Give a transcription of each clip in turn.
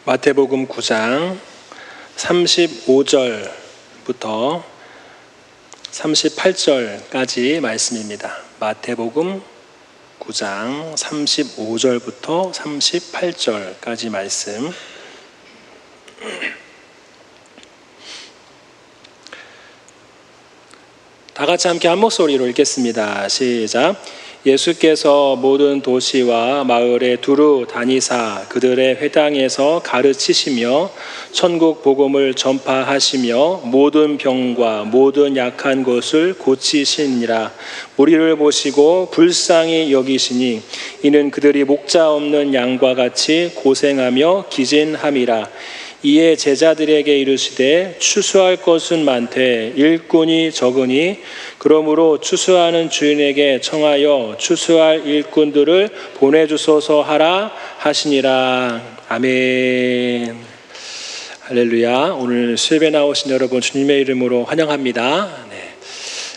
마태복음 9장 35절부터 38절까지 말씀입니다. 마태복음 9장 35절부터 38절까지 말씀. 다 같이 함께 한 목소리로 읽겠습니다. 시작. 예수께서 모든 도시와 마을에 두루 다니사 그들의 회당에서 가르치시며 천국 복음을 전파하시며 모든 병과 모든 약한 것을 고치시니라. 무리를 보시고 불쌍히 여기시니 이는 그들이 목자 없는 양과 같이 고생하며 기진함이라. 이에 제자들에게 이르시되 추수할 것은 많되 일꾼이 적으니 그러므로 추수하는 주인에게 청하여 추수할 일꾼들을 보내주소서 하라 하시니라. 아멘. 할렐루야. 오늘 수업에 나오신 여러분 주님의 이름으로 환영합니다.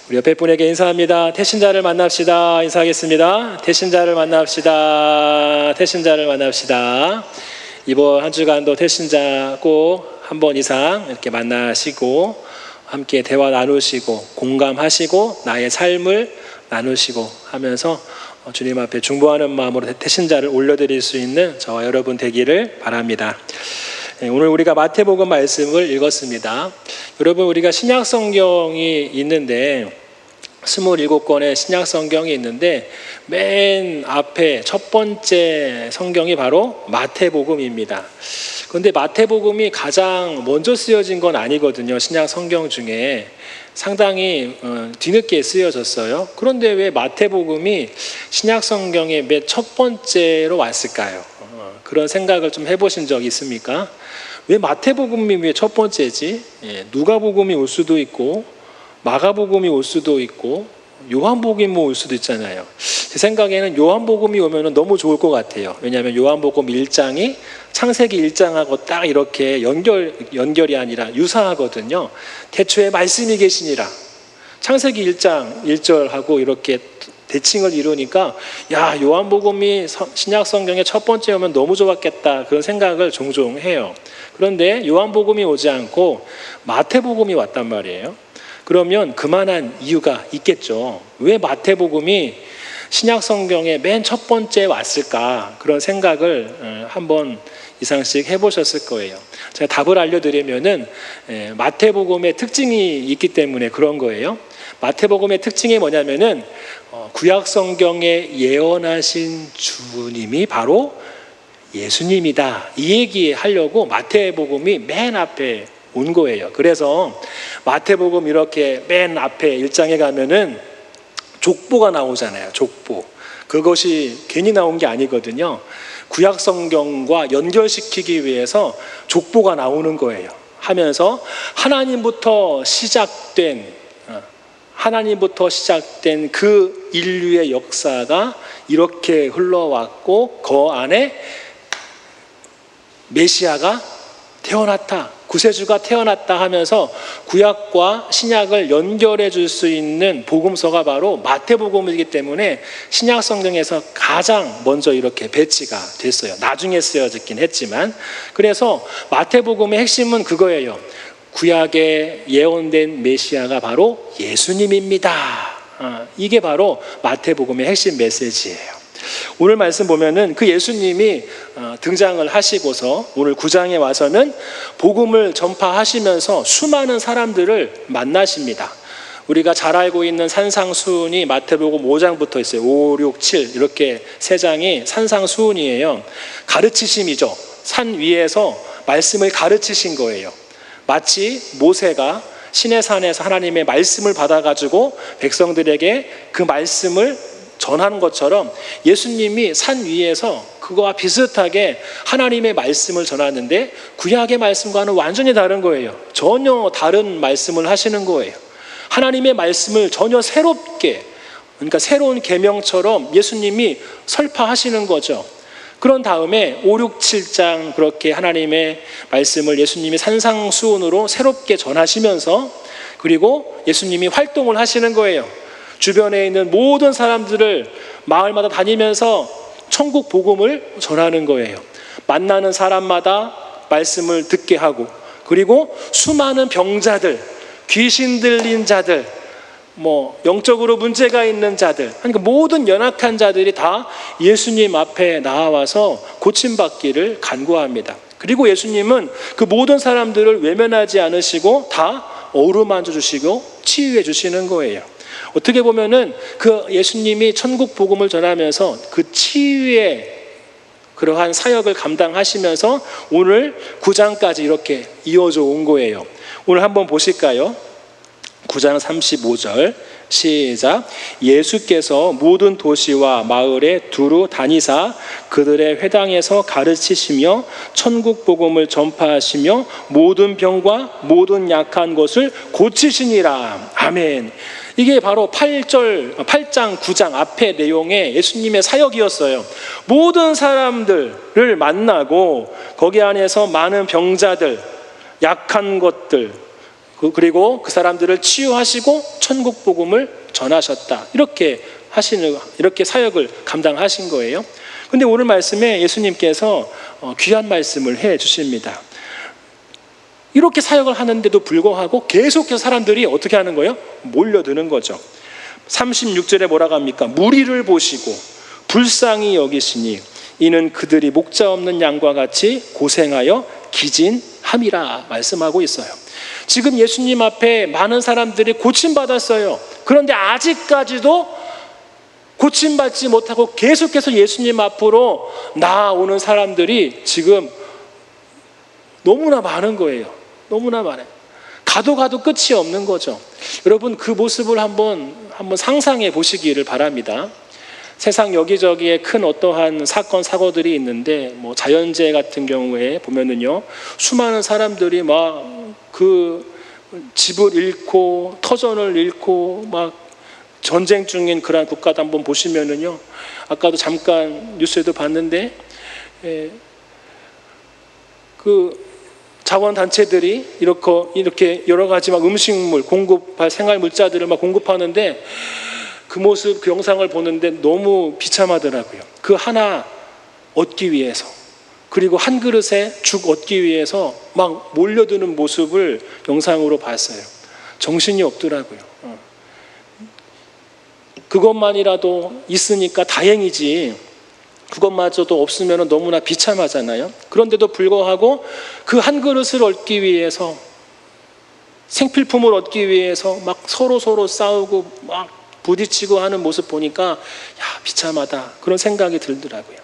우리 옆에 분에게 인사합니다. 태신자를 만납시다. 인사하겠습니다. 태신자를 만납시다. 태신자를 만납시다. 이번 한 주간도 태신자 꼭 한 번 이상 이렇게 만나시고 함께 대화 나누시고 공감하시고 나의 삶을 나누시고 하면서 주님 앞에 중보하는 마음으로 태신자를 올려드릴 수 있는 저와 여러분 되기를 바랍니다. 오늘 우리가 마태복음 말씀을 읽었습니다. 여러분, 우리가 신약 성경이 있는데 27권의 신약 성경이 있는데 맨 앞에 첫 번째 성경이 바로 마태복음입니다. 그런데 마태복음이 가장 먼저 쓰여진 건 아니거든요. 신약 성경 중에 상당히 뒤늦게 쓰여졌어요. 그런데 왜 마태복음이 신약 성경의 맨 첫 번째로 왔을까요? 그런 생각을 좀 해보신 적 있습니까? 왜 마태복음이 왜 첫 번째지? 누가복음이 올 수도 있고 마가복음이 올 수도 있고 요한복음이 올 수도 있잖아요. 제 생각에는 요한복음이 오면 너무 좋을 것 같아요. 왜냐하면 요한복음 1장이 창세기 1장하고 딱 이렇게 연결이 아니라 유사하거든요. 태초에 말씀이 계시니라. 창세기 1장 1절하고 이렇게 대칭을 이루니까 야, 요한복음이 신약 성경의 첫 번째 오면 너무 좋았겠다, 그런 생각을 종종 해요. 그런데 요한복음이 오지 않고 마태복음이 왔단 말이에요. 그러면 그만한 이유가 있겠죠. 왜 마태복음이 신약 성경의 맨 첫 번째 왔을까? 그런 생각을 한번 이상씩 해보셨을 거예요. 제가 답을 알려드리면은 마태복음의 특징이 있기 때문에 그런 거예요. 마태복음의 특징이 뭐냐면은 구약 성경에 예언하신 주님이 바로 예수님이다, 이 얘기 하려고 마태복음이 맨 앞에 온 거예요. 그래서 마태복음 이렇게 맨 앞에 1장에 가면은 족보가 나오잖아요. 족보. 그것이 괜히 나온 게 아니거든요. 구약 성경과 연결시키기 위해서 족보가 나오는 거예요. 하면서 하나님부터 시작된 그 인류의 역사가 이렇게 흘러왔고 그 안에 메시아가 태어났다, 구세주가 태어났다 하면서 구약과 신약을 연결해 줄 수 있는 복음서가 바로 마태복음이기 때문에 신약 성경에서 가장 먼저 이렇게 배치가 됐어요. 나중에 쓰여졌긴 했지만. 그래서 마태복음의 핵심은 그거예요. 구약에 예언된 메시아가 바로 예수님입니다. 이게 바로 마태복음의 핵심 메시지예요. 오늘 말씀 보면은 그 예수님이 등장을 하시고서 오늘 9장에 와서는 복음을 전파하시면서 수많은 사람들을 만나십니다. 우리가 잘 알고 있는 산상수훈이 마태복음 5장부터 있어요. 5, 6, 7 이렇게 세 장이 산상수훈이에요. 가르치심이죠. 산 위에서 말씀을 가르치신 거예요. 마치 모세가 시내산에서 하나님의 말씀을 받아가지고 백성들에게 그 말씀을 전하는 것처럼 예수님이 산 위에서 그거와 비슷하게 하나님의 말씀을 전하는데 구약의 말씀과는 완전히 다른 거예요. 전혀 다른 말씀을 하시는 거예요. 하나님의 말씀을 전혀 새롭게, 그러니까 새로운 계명처럼 예수님이 설파하시는 거죠. 그런 다음에 5, 6, 7장 그렇게 하나님의 말씀을 예수님이 산상수훈으로 새롭게 전하시면서 그리고 예수님이 활동을 하시는 거예요. 주변에 있는 모든 사람들을 마을마다 다니면서 천국 복음을 전하는 거예요. 만나는 사람마다 말씀을 듣게 하고, 그리고 수많은 병자들, 귀신 들린 자들, 영적으로 문제가 있는 자들, 그러니까 모든 연약한 자들이 다 예수님 앞에 나와서 고침받기를 간구합니다. 그리고 예수님은 그 모든 사람들을 외면하지 않으시고 다 어루만져 주시고 치유해 주시는 거예요. 어떻게 보면은 그 예수님이 천국 복음을 전하면서 그 치유의 그러한 사역을 감당하시면서 오늘 9장까지 이렇게 이어져 온 거예요. 오늘 한번 보실까요? 9장 35절 시작. 예수께서 모든 도시와 마을에 두루 다니사 그들의 회당에서 가르치시며 천국 복음을 전파하시며 모든 병과 모든 약한 것을 고치시니라. 아멘. 이게 바로 8장 9장 앞의 내용의 예수님의 사역이었어요. 모든 사람들을 만나고 거기 안에서 많은 병자들, 약한 것들, 그리고 그 사람들을 치유하시고 천국 복음을 전하셨다. 이렇게 사역을 감당하신 거예요. 근데 오늘 말씀에 예수님께서 귀한 말씀을 해 주십니다. 이렇게 사역을 하는데도 불구하고 계속해서 사람들이 어떻게 하는 거예요? 몰려드는 거죠. 36절에 뭐라고 합니까? 무리를 보시고 불쌍히 여기시니 이는 그들이 목자 없는 양과 같이 고생하여 기진함이라 말씀하고 있어요. 지금 예수님 앞에 많은 사람들이 고침받았어요. 그런데 아직까지도 고침받지 못하고 계속해서 예수님 앞으로 나아오는 사람들이 지금 너무나 많은 거예요. 너무나 많아요. 가도 끝이 없는 거죠. 여러분, 그 모습을 한번 상상해 보시기를 바랍니다. 세상 여기저기에 큰 어떠한 사건 사고들이 있는데 자연재해 같은 경우에 보면은요, 수많은 사람들이 막 그 집을 잃고 터전을 잃고 막 전쟁 중인 그러한 국가도 한번 보시면은요, 아까도 잠깐 뉴스에도 봤는데 그 자원단체들이 이렇게 여러 가지 막 음식물 공급할 생활 물자들을 막 공급하는데 그 모습, 그 영상을 보는데 너무 비참하더라고요. 그 하나 얻기 위해서, 그리고 한 그릇에 죽 얻기 위해서 막 몰려드는 모습을 영상으로 봤어요. 정신이 없더라고요. 그것만이라도 있으니까 다행이지, 그것마저도 없으면 너무나 비참하잖아요. 그런데도 불구하고 그 한 그릇을 얻기 위해서, 생필품을 얻기 위해서 막 서로 싸우고 막 부딪히고 하는 모습 보니까 비참하다, 그런 생각이 들더라고요.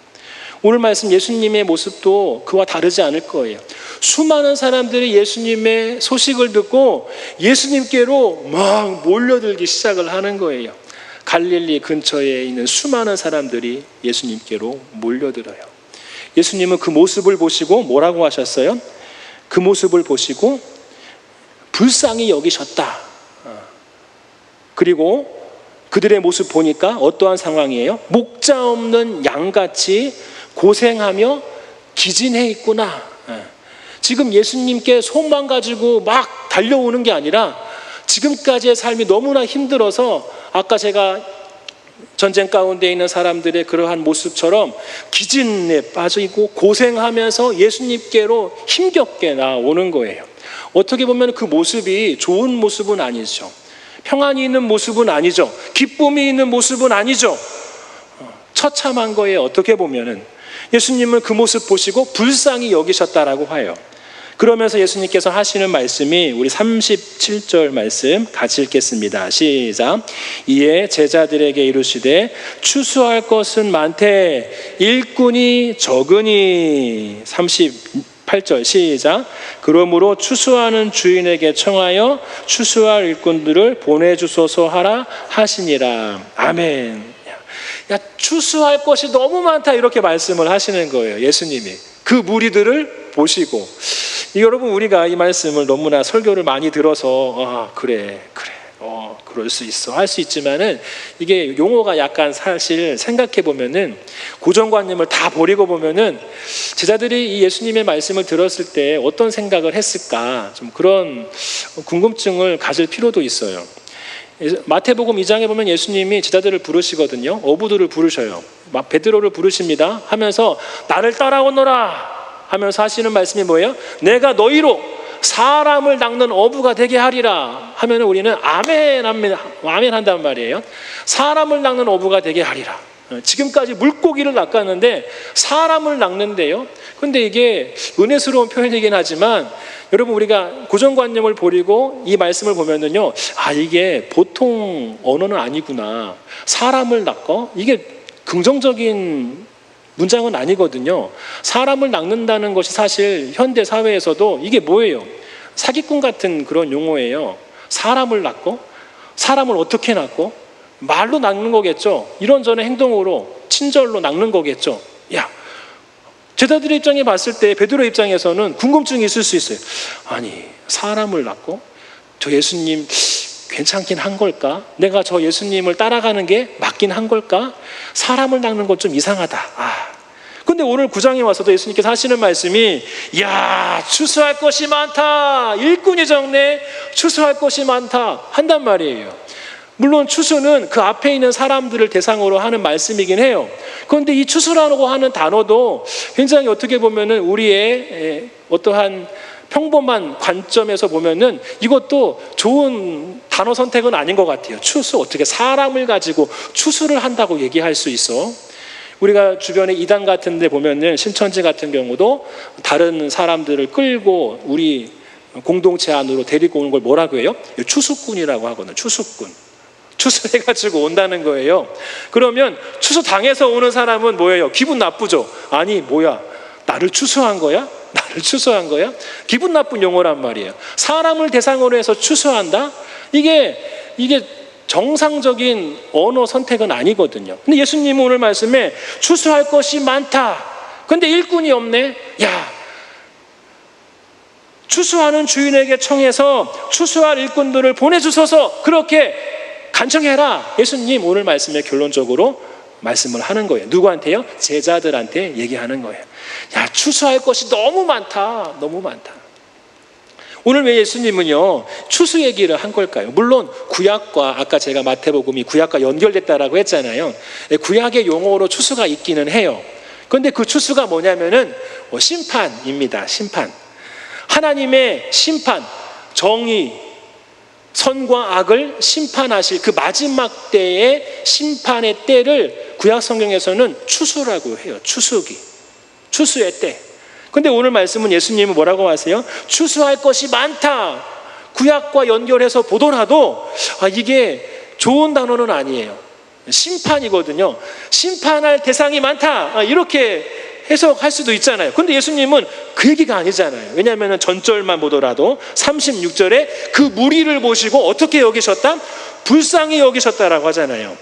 오늘 말씀 예수님의 모습도 그와 다르지 않을 거예요. 수많은 사람들이 예수님의 소식을 듣고 예수님께로 막 몰려들기 시작을 하는 거예요. 갈릴리 근처에 있는 수많은 사람들이 예수님께로 몰려들어요. 예수님은 그 모습을 보시고 뭐라고 하셨어요? 그 모습을 보시고 불쌍히 여기셨다. 그리고 그들의 모습 보니까 어떠한 상황이에요? 목자 없는 양같이 고생하며 기진해 있구나. 지금 예수님께 소망 가지고 막 달려오는 게 아니라 지금까지의 삶이 너무나 힘들어서 아까 제가 전쟁 가운데 있는 사람들의 그러한 모습처럼 기진에 빠지고 고생하면서 예수님께로 힘겹게 나오는 거예요. 어떻게 보면 그 모습이 좋은 모습은 아니죠. 평안이 있는 모습은 아니죠. 기쁨이 있는 모습은 아니죠. 처참한 거예요. 어떻게 보면은 예수님은 그 모습 보시고 불쌍히 여기셨다라고 해요. 그러면서 예수님께서 하시는 말씀이 우리 37절 말씀 같이 읽겠습니다. 시작. 이에 제자들에게 이르시되 추수할 것은 많되 일꾼이 적으니. 38절 시작. 그러므로 추수하는 주인에게 청하여 추수할 일꾼들을 보내주소서 하라 하시니라. 아멘. 추수할 것이 너무 많다, 이렇게 말씀을 하시는 거예요. 예수님이 그 무리들을 보시고. 여러분, 우리가 이 말씀을 너무나 설교를 많이 들어서 그래 그럴 수 있어 할 수 있지만은 이게 용어가 약간 사실 생각해 보면은 고정관념을 다 버리고 보면은 제자들이 이 예수님의 말씀을 들었을 때 어떤 생각을 했을까, 좀 그런 궁금증을 가질 필요도 있어요. 마태복음 2장에 보면 예수님이 제자들을 부르시거든요. 어부들을 부르셔요. 막 베드로를 부르십니다. 하면서 나를 따라오너라. 하면서 하시는 말씀이 뭐예요? 내가 너희로 사람을 낚는 어부가 되게 하리라 하면 우리는 아멘 한단 말이에요. 사람을 낚는 어부가 되게 하리라. 지금까지 물고기를 낚았는데 사람을 낚는데요. 근데 이게 은혜스러운 표현이긴 하지만 여러분, 우리가 고정관념을 버리고 이 말씀을 보면은요, 이게 보통 언어는 아니구나. 사람을 낚어? 이게 긍정적인 문장은 아니거든요. 사람을 낚는다는 것이 사실 현대 사회에서도 이게 뭐예요? 사기꾼 같은 그런 용어예요. 사람을 낚어? 사람을 어떻게 낚어? 말로 낚는 거겠죠. 이런저런 행동으로, 친절로 낚는 거겠죠. 제자들의 입장에 봤을 때 베드로 입장에서는 궁금증이 있을 수 있어요. 아니, 사람을 낚고 저 예수님 괜찮긴 한 걸까? 내가 저 예수님을 따라가는 게 맞긴 한 걸까? 사람을 낚는 건 좀 이상하다. 근데 오늘 9장에 와서도 예수님께서 하시는 말씀이 추수할 것이 많다. 일꾼이 적네. 추수할 것이 많다. 한단 말이에요. 물론 추수는 그 앞에 있는 사람들을 대상으로 하는 말씀이긴 해요. 그런데 이 추수라고 하는 단어도 굉장히 어떻게 보면은 우리의 어떠한 평범한 관점에서 보면은 이것도 좋은 단어 선택은 아닌 것 같아요. 추수, 어떻게 사람을 가지고 추수를 한다고 얘기할 수 있어? 우리가 주변에 이단 같은 데 보면은 신천지 같은 경우도 다른 사람들을 끌고 우리 공동체 안으로 데리고 오는 걸 뭐라고 해요? 추수꾼이라고 하거든요. 추수꾼. 추수해가지고 온다는 거예요. 그러면 추수 당해서 오는 사람은 뭐예요? 기분 나쁘죠? 아니, 뭐야? 나를 추수한 거야? 나를 추수한 거야? 기분 나쁜 용어란 말이에요. 사람을 대상으로 해서 추수한다? 이게 정상적인 언어 선택은 아니거든요. 근데 예수님은 오늘 말씀에 추수할 것이 많다. 근데 일꾼이 없네? 추수하는 주인에게 청해서 추수할 일꾼들을 보내주소서, 그렇게 간청해라. 예수님 오늘 말씀에 결론적으로 말씀을 하는 거예요. 누구한테요? 제자들한테 얘기하는 거예요. 추수할 것이 너무 많다. 너무 많다. 오늘 왜 예수님은요 추수 얘기를 한 걸까요? 물론 구약과, 아까 제가 마태복음이 구약과 연결됐다라고 했잖아요. 구약의 용어로 추수가 있기는 해요. 그런데 그 추수가 뭐냐면은 심판입니다. 심판. 하나님의 심판, 정의, 선과 악을 심판하실 그 마지막 때의 심판의 때를 구약 성경에서는 추수라고 해요. 추수기, 추수의 때. 근데 오늘 말씀은 예수님은 뭐라고 하세요? 추수할 것이 많다. 구약과 연결해서 보더라도 이게 좋은 단어는 아니에요. 심판이거든요. 심판할 대상이 많다. 이렇게 해석할 수도 있잖아요. 근데 예수님은 그 얘기가 아니잖아요. 왜냐하면 전절만 보더라도 36절에 그 무리를 보시고 어떻게 여기셨다? 불쌍히 여기셨다라고 하잖아요.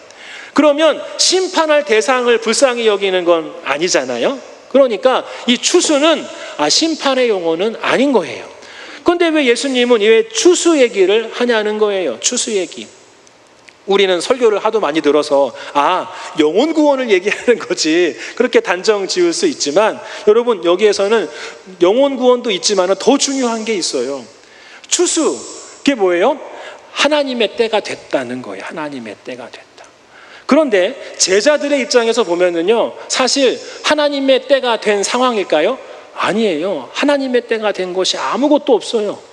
그러면 심판할 대상을 불쌍히 여기는 건 아니잖아요. 그러니까 이 추수는 심판의 용어는 아닌 거예요. 그런데 왜 예수님은 왜 추수 얘기를 하냐는 거예요. 추수 얘기. 우리는 설교를 하도 많이 들어서 영혼 구원을 얘기하는 거지 그렇게 단정 지을 수 있지만, 여러분 여기에서는 영혼 구원도 있지만 더 중요한 게 있어요. 추수, 그게 뭐예요? 하나님의 때가 됐다는 거예요. 하나님의 때가 됐다. 그런데 제자들의 입장에서 보면은요, 사실 하나님의 때가 된 상황일까요? 아니에요. 하나님의 때가 된 것이 아무것도 없어요.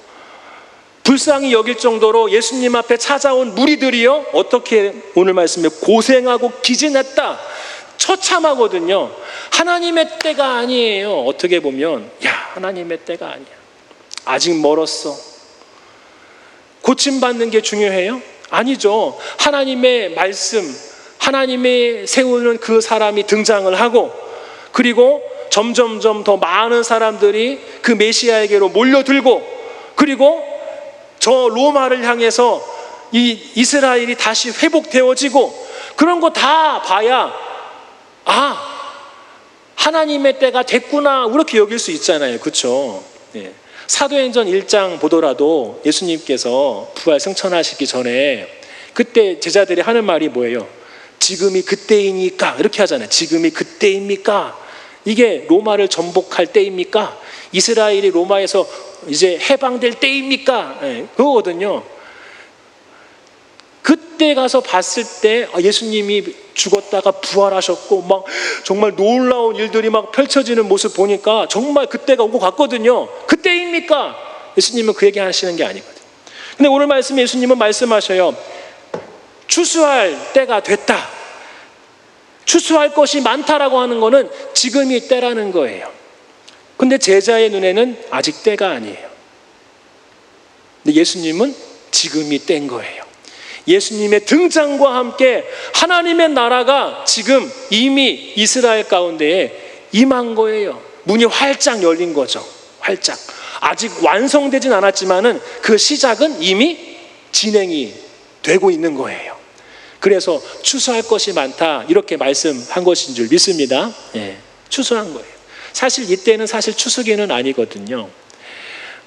불쌍히 여길 정도로 예수님 앞에 찾아온 무리들이요, 어떻게 오늘 말씀에 고생하고 기진했다, 처참하거든요. 하나님의 때가 아니에요. 어떻게 보면 하나님의 때가 아니야. 아직 멀었어. 고침받는 게 중요해요? 아니죠. 하나님의 말씀, 하나님의 세우는 그 사람이 등장을 하고, 그리고 점점점 더 많은 사람들이 그 메시아에게로 몰려들고, 그리고 저 로마를 향해서 이 이스라엘이 다시 회복되어지고, 그런 거 다 봐야 하나님의 때가 됐구나 이렇게 여길 수 있잖아요. 그렇죠? 사도행전 1장 보더라도 예수님께서 부활 승천하시기 전에 그때 제자들이 하는 말이 뭐예요? 지금이 그때이니까, 이렇게 하잖아요. 지금이 그때입니까? 이게 로마를 전복할 때입니까? 이스라엘이 로마에서 이제 해방될 때입니까? 그거거든요. 그때 가서 봤을 때 예수님이 죽었다가 부활하셨고 막 정말 놀라운 일들이 막 펼쳐지는 모습 보니까 정말 그때가 온 것 같거든요. 그때입니까? 예수님은 그 얘기 하시는 게 아니거든요. 근데 오늘 말씀에 예수님은 말씀하셔요. 추수할 때가 됐다. 추수할 것이 많다라고 하는 거는 지금이 때라는 거예요. 근데 제자의 눈에는 아직 때가 아니에요. 근데 예수님은 지금이 때인 거예요. 예수님의 등장과 함께 하나님의 나라가 지금 이미 이스라엘 가운데에 임한 거예요. 문이 활짝 열린 거죠. 활짝. 아직 완성되진 않았지만은 그 시작은 이미 진행이 되고 있는 거예요. 그래서 추수할 것이 많다 이렇게 말씀한 것인 줄 믿습니다. 예, 추수한 거예요. 사실 이때는 사실 추수기는 아니거든요.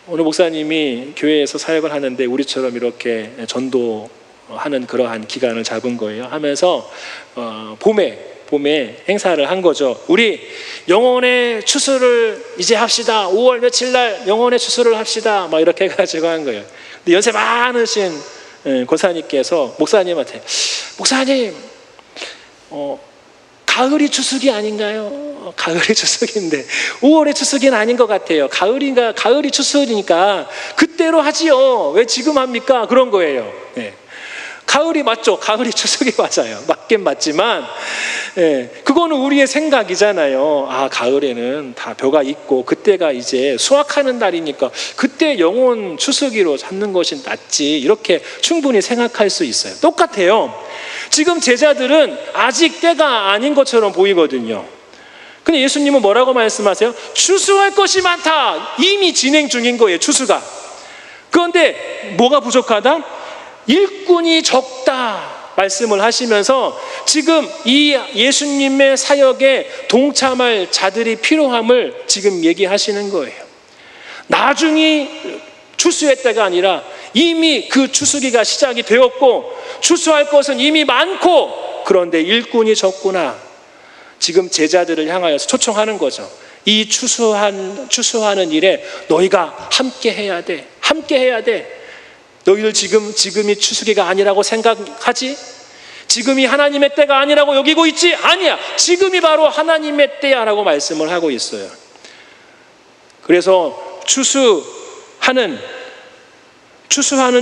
오늘 목사님이 교회에서 사역을 하는데 우리처럼 이렇게 전도하는 그러한 기간을 잡은 거예요. 하면서 봄에 행사를 한 거죠. 우리 영혼의 추수를 이제 합시다. 5월 며칠 날 영혼의 추수를 합시다. 막 이렇게 해가지고 한 거예요. 근데 연세 많으신 권사님께서 목사님한테 목사님 가을이 추수기 아닌가요? 가을이 추수기인데 5월의 추수기는 아닌 것 같아요. 가을이 추수니까 그때로 하지요. 왜 지금 합니까? 그런 거예요. 네. 가을이 맞죠. 가을이 추석이 맞아요. 맞긴 맞지만 그거는 우리의 생각이잖아요. 아, 가을에는 다 벼가 있고 그때가 이제 수확하는 달이니까 그때 영혼 추수기로 잡는 것이 낫지 이렇게 충분히 생각할 수 있어요. 똑같아요. 지금 제자들은 아직 때가 아닌 것처럼 보이거든요. 근데 예수님은 뭐라고 말씀하세요? 추수할 것이 많다. 이미 진행 중인 거예요. 추수가. 그런데 뭐가 부족하다? 일꾼이 적다 말씀을 하시면서 지금 이 예수님의 사역에 동참할 자들이 필요함을 지금 얘기하시는 거예요. 나중에 추수의 때가 아니라 이미 그 추수기가 시작이 되었고 추수할 것은 이미 많고 그런데 일꾼이 적구나. 지금 제자들을 향하여서 초청하는 거죠. 이 추수하는 일에 너희가 함께 해야 돼. 함께 해야 돼. 너희들 지금이 추수기가 아니라고 생각하지? 지금이 하나님의 때가 아니라고 여기고 있지? 아니야. 지금이 바로 하나님의 때야라고 말씀을 하고 있어요. 그래서 추수하는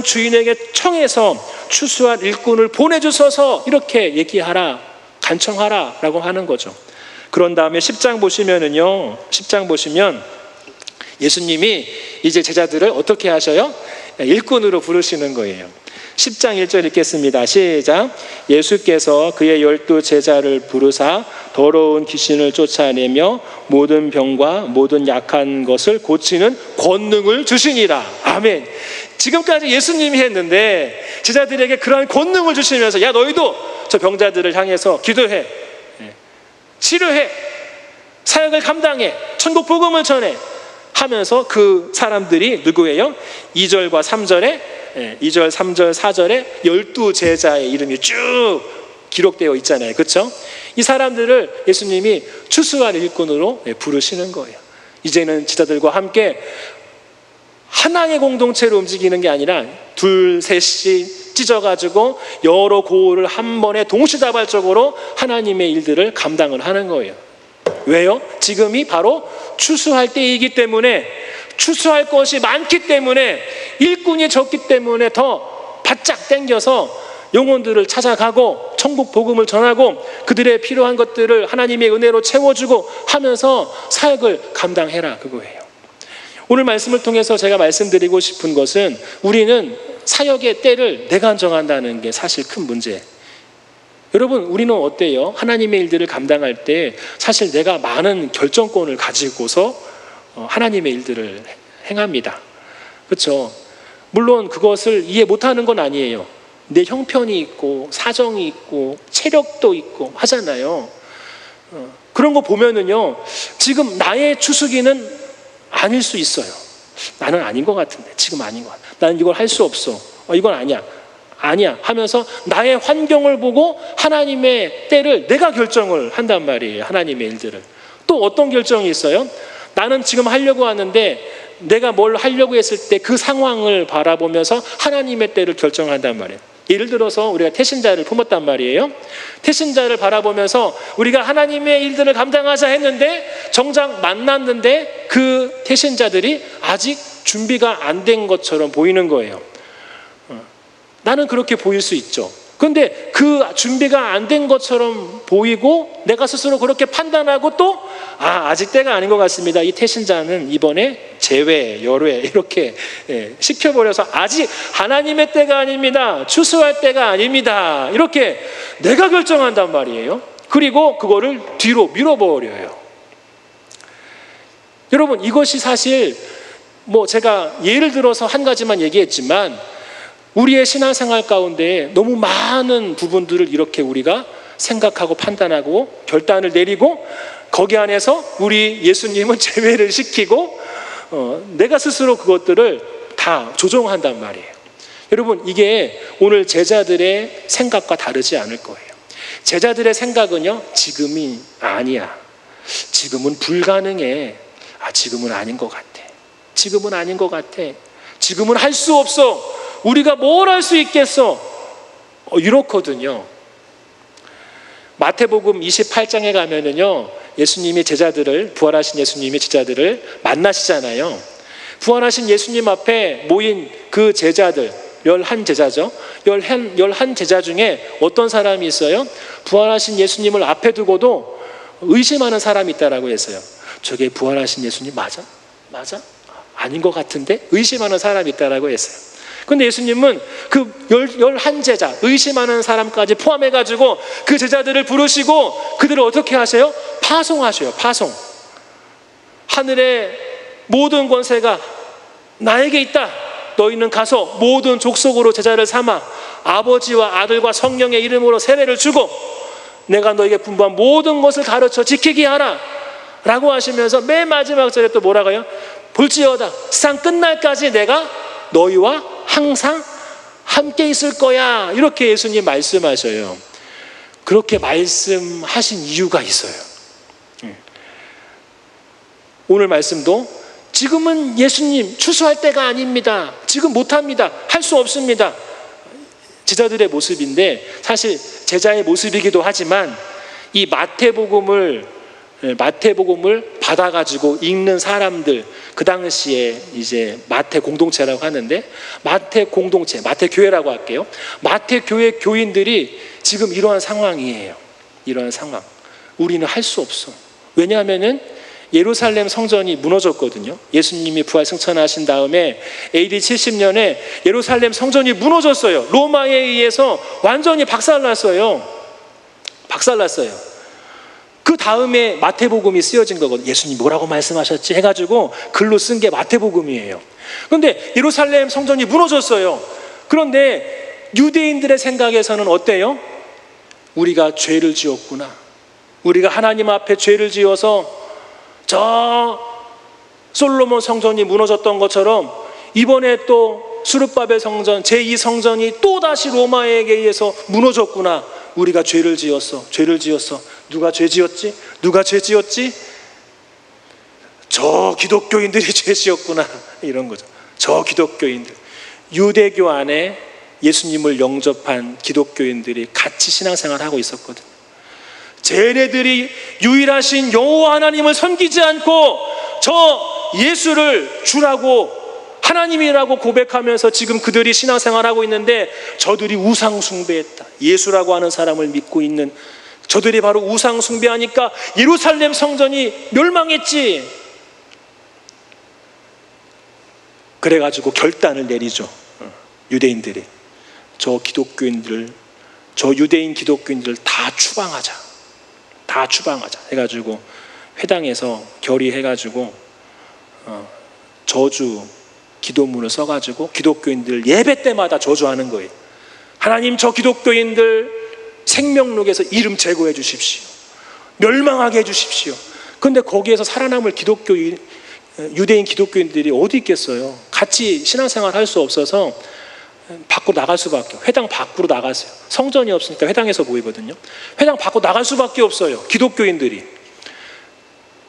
주인에게 청해서 추수할 일꾼을 보내주셔서 이렇게 얘기하라, 간청하라라고 하는 거죠. 그런 다음에 10장 보시면 예수님이 이제 제자들을 어떻게 하셔요? 일꾼으로 부르시는 거예요. 10장 1절 읽겠습니다. 시작. 예수께서 그의 12 제자를 부르사 더러운 귀신을 쫓아내며 모든 병과 모든 약한 것을 고치는 권능을 주시니라. 아멘. 지금까지 예수님이 했는데 제자들에게 그러한 권능을 주시면서 야 너희도 저 병자들을 향해서 기도해, 치료해, 사역을 감당해, 천국 복음을 전해 하면서 그 사람들이 누구예요? 2절과 3절에 2절, 3절, 4절에 12 제자의 이름이 쭉 기록되어 있잖아요. 그렇죠? 이 사람들을 예수님이 추수할 일꾼으로 부르시는 거예요. 이제는 제자들과 함께 하나의 공동체로 움직이는 게 아니라 둘, 셋씩 찢어가지고 여러 고을을 한 번에 동시다발적으로 하나님의 일들을 감당을 하는 거예요. 왜요? 지금이 바로 추수할 때이기 때문에, 추수할 것이 많기 때문에, 일꾼이 적기 때문에 더 바짝 당겨서 영혼들을 찾아가고 천국 복음을 전하고 그들의 필요한 것들을 하나님의 은혜로 채워주고 하면서 사역을 감당해라, 그거예요. 오늘 말씀을 통해서 제가 말씀드리고 싶은 것은 우리는 사역의 때를 내가 정한다는 게 사실 큰 문제예요. 여러분, 우리는 어때요? 하나님의 일들을 감당할 때 사실 내가 많은 결정권을 가지고서 하나님의 일들을 행합니다. 그렇죠? 물론 그것을 이해 못하는 건 아니에요. 내 형편이 있고 사정이 있고 체력도 있고 하잖아요. 그런 거 보면은요, 지금 나의 추수기는 아닐 수 있어요. 나는 아닌 것 같은데, 지금 아닌 것 같아. 나는 이걸 할 수 없어. 이건 아니야 하면서 나의 환경을 보고 하나님의 때를 내가 결정을 한단 말이에요. 하나님의 일들을. 또 어떤 결정이 있어요? 나는 지금 하려고 하는데 내가 뭘 하려고 했을 때 그 상황을 바라보면서 하나님의 때를 결정한단 말이에요. 예를 들어서 우리가 태신자를 품었단 말이에요. 태신자를 바라보면서 우리가 하나님의 일들을 감당하자 했는데 정작 만났는데 그 태신자들이 아직 준비가 안 된 것처럼 보이는 거예요. 나는 그렇게 보일 수 있죠. 그런데 그 준비가 안 된 것처럼 보이고 내가 스스로 그렇게 판단하고 또 아직 때가 아닌 것 같습니다. 이 태신자는 이번에 제외, 열외 이렇게 시켜버려서 아직 하나님의 때가 아닙니다. 추수할 때가 아닙니다. 이렇게 내가 결정한단 말이에요. 그리고 그거를 뒤로 밀어버려요. 여러분, 이것이 사실 제가 예를 들어서 한 가지만 얘기했지만 우리의 신앙생활 가운데 너무 많은 부분들을 이렇게 우리가 생각하고 판단하고 결단을 내리고 거기 안에서 우리 예수님은 제외를 시키고 내가 스스로 그것들을 다 조종한단 말이에요. 여러분, 이게 오늘 제자들의 생각과 다르지 않을 거예요. 제자들의 생각은요, 지금이 아니야. 지금은 불가능해. 지금은 아닌 것 같아. 지금은 아닌 것 같아. 지금은 할 수 없어. 우리가 뭘 할 수 있겠어? 이렇거든요. 마태복음 28장에 가면은요, 예수님이 제자들을, 부활하신 예수님이 제자들을 만나시잖아요. 부활하신 예수님 앞에 모인 그 제자들, 11제자죠. 11제자 중에 어떤 사람이 있어요? 부활하신 예수님을 앞에 두고도 의심하는 사람이 있다라고 했어요. 저게 부활하신 예수님 맞아? 맞아? 아닌 것 같은데? 의심하는 사람이 있다라고 했어요. 근데 예수님은 그 11제자, 의심하는 사람까지 포함해가지고 그 제자들을 부르시고 그들을 어떻게 하세요? 파송하셔요. 파송. 하늘의 모든 권세가 나에게 있다. 너희는 가서 모든 족속으로 제자를 삼아 아버지와 아들과 성령의 이름으로 세례를 주고 내가 너에게 분부한 모든 것을 가르쳐 지키게 하라 라고 하시면서 맨 마지막 절에 또 뭐라고 해요? 볼지어다 세상 끝날까지 내가 너희와 항상 함께 있을 거야. 이렇게 예수님 말씀하셔요. 그렇게 말씀하신 이유가 있어요. 오늘 말씀도 지금은 예수님 추수할 때가 아닙니다. 지금 못합니다. 할 수 없습니다. 제자들의 모습인데 사실 제자의 모습이기도 하지만 이 마태복음을 받아가지고 읽는 사람들, 그 당시에 이제 마태 공동체라고 하는데 마태 공동체, 마태 교회라고 할게요. 마태 교회 교인들이 지금 이러한 상황이에요. 이러한 상황. 우리는 할 수 없어. 왜냐하면은 예루살렘 성전이 무너졌거든요. 예수님이 부활 승천하신 다음에 AD 70년에 예루살렘 성전이 무너졌어요. 로마에 의해서 완전히 박살났어요. 그 다음에 마태복음이 쓰여진 거거든요. 예수님 뭐라고 말씀하셨지? 해가지고 글로 쓴 게 마태복음이에요. 그런데 예루살렘 성전이 무너졌어요. 그런데 유대인들의 생각에서는 어때요? 우리가 죄를 지었구나. 우리가 하나님 앞에 죄를 지어서 저 솔로몬 성전이 무너졌던 것처럼 이번에 또 수르바벨 성전, 제2성전이 또다시 로마에게 의해서 무너졌구나. 우리가 죄를 지었어. 누가 죄 지었지? 저 기독교인들이 죄 지었구나. 이런 거죠. 저 기독교인들. 유대교 안에 예수님을 영접한 기독교인들이 같이 신앙생활하고 있었거든요. 쟤네들이 유일하신 여호와 하나님을 섬기지 않고 저 예수를 주라고 하나님이라고 고백하면서 지금 그들이 신앙생활하고 있는데 저들이 우상 숭배했다. 예수라고 하는 사람을 믿고 있는 저들이 바로 우상 숭배하니까 예루살렘 성전이 멸망했지. 그래가지고 결단을 내리죠. 유대인들이 저 유대인 기독교인들을 다 추방하자 해가지고 회당에서 결의해가지고 저주 기도문을 써가지고 기독교인들 예배 때마다 저주하는 거예요. 하나님 저 기독교인들 생명록에서 이름 제거해 주십시오. 멸망하게 해주십시오. 그런데 거기에서 살아남을 유대인 기독교인들이 어디 있겠어요? 같이 신앙생활 할 수 없어서 밖으로 나갈 수밖에, 회당 밖으로 나갔어요. 성전이 없으니까 회당에서 모이거든요. 회당 밖으로 나갈 수밖에 없어요. 기독교인들이.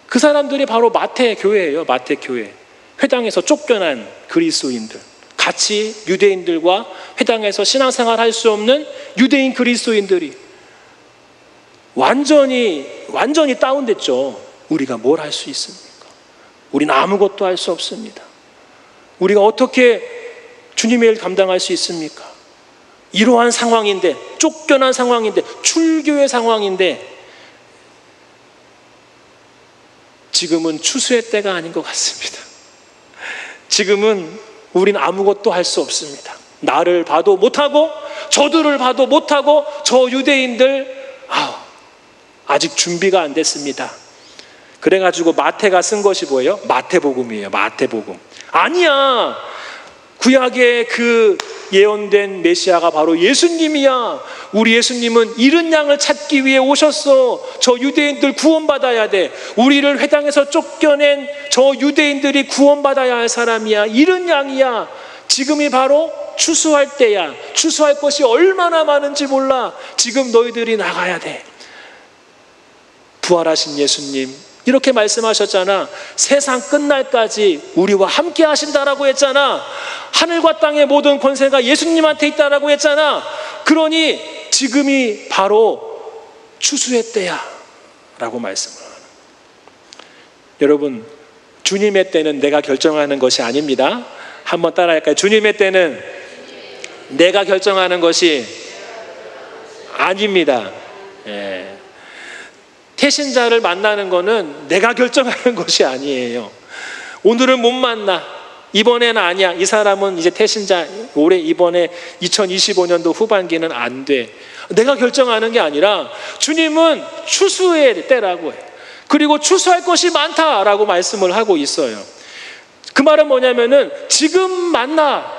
그 사람들이 바로 마태 교회예요. 마태 교회. 회당에서 쫓겨난 그리스도인들. 같이 유대인들과 회당에서 신앙생활 할 수 없는 유대인 그리스도인들이 완전히 다운됐죠. 우리가 뭘 할 수 있습니까? 우리는 아무것도 할 수 없습니다. 우리가 어떻게 주님의 일 감당할 수 있습니까? 이러한 상황인데, 쫓겨난 상황인데, 출교의 상황인데, 지금은 추수의 때가 아닌 것 같습니다. 지금은 우린 아무것도 할 수 없습니다. 나를 봐도 못하고 저들을 봐도 못하고 저 유대인들 아직 준비가 안 됐습니다. 그래가지고 마태가 쓴 것이 뭐예요? 마태복음이에요. 마태복음. 아니야, 구약의 그 예언된 메시아가 바로 예수님이야. 우리 예수님은 잃은 양을 찾기 위해 오셨어. 저 유대인들 구원받아야 돼. 우리를 회당에서 쫓겨낸 저 유대인들이 구원받아야 할 사람이야. 잃은 양이야. 지금이 바로 추수할 때야. 추수할 것이 얼마나 많은지 몰라. 지금 너희들이 나가야 돼. 부활하신 예수님 이렇게 말씀하셨잖아. 세상 끝날까지 우리와 함께 하신다라고 했잖아. 하늘과 땅의 모든 권세가 예수님한테 있다라고 했잖아. 그러니 지금이 바로 추수의 때야 라고 말씀을 하는. 여러분, 주님의 때는 내가 결정하는 것이 아닙니다. 한번 따라할까요? 주님의 때는 내가 결정하는 것이 아닙니다. 태신자를 만나는 거는 내가 결정하는 것이 아니에요. 오늘은 못 만나. 이번에는 아니야. 이 사람은 이제 태신자 올해 이번에 2025년도 후반기는 안 돼. 내가 결정하는 게 아니라 주님은 추수의 때라고 해요. 그리고 추수할 것이 많다라고 말씀을 하고 있어요. 그 말은 뭐냐면은 지금 만나,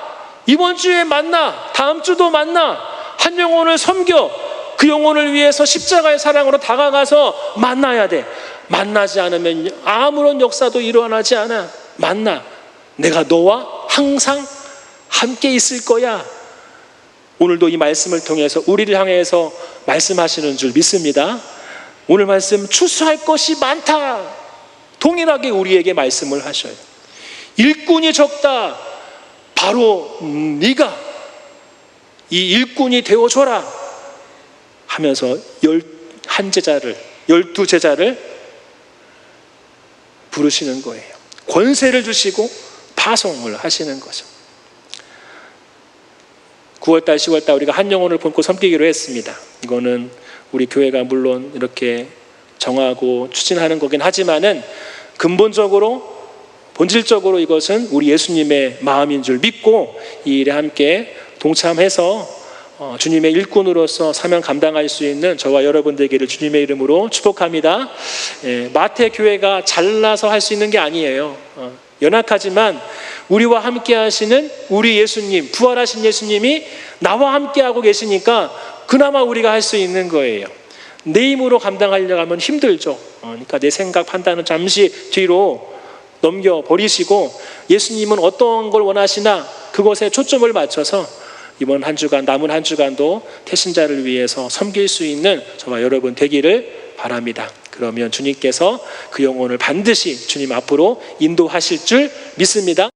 이번 주에 만나, 다음 주도 만나, 한 영혼을 섬겨, 그 영혼을 위해서 십자가의 사랑으로 다가가서 만나야 돼. 만나지 않으면 아무런 역사도 일어나지 않아. 만나. 내가 너와 항상 함께 있을 거야. 오늘도 이 말씀을 통해서 우리를 향해서 말씀하시는 줄 믿습니다. 오늘 말씀 추수할 것이 많다. 동일하게 우리에게 말씀을 하셔요. 일꾼이 적다. 바로 네가 이 일꾼이 되어줘라 하면서 12제자를 부르시는 거예요. 권세를 주시고 파송을 하시는 거죠. 9월달, 10월달 우리가 한 영혼을 품고 섬기기로 했습니다. 이거는 우리 교회가 물론 이렇게 정하고 추진하는 거긴 하지만은 근본적으로 본질적으로 이것은 우리 예수님의 마음인 줄 믿고 이 일에 함께 동참해서 주님의 일꾼으로서 사명 감당할 수 있는 저와 여러분 되기를 주님의 이름으로 축복합니다. 마태 교회가 잘나서 할 수 있는 게 아니에요. 연약하지만 우리와 함께 하시는 우리 예수님, 부활하신 예수님이 나와 함께 하고 계시니까 그나마 우리가 할 수 있는 거예요. 내 힘으로 감당하려고 하면 힘들죠. 그러니까 내 생각, 판단은 잠시 뒤로 넘겨버리시고 예수님은 어떤 걸 원하시나 그것에 초점을 맞춰서 이번 한 주간, 남은 한 주간도 태신자를 위해서 섬길 수 있는 저와 여러분 되기를 바랍니다. 그러면 주님께서 그 영혼을 반드시 주님 앞으로 인도하실 줄 믿습니다.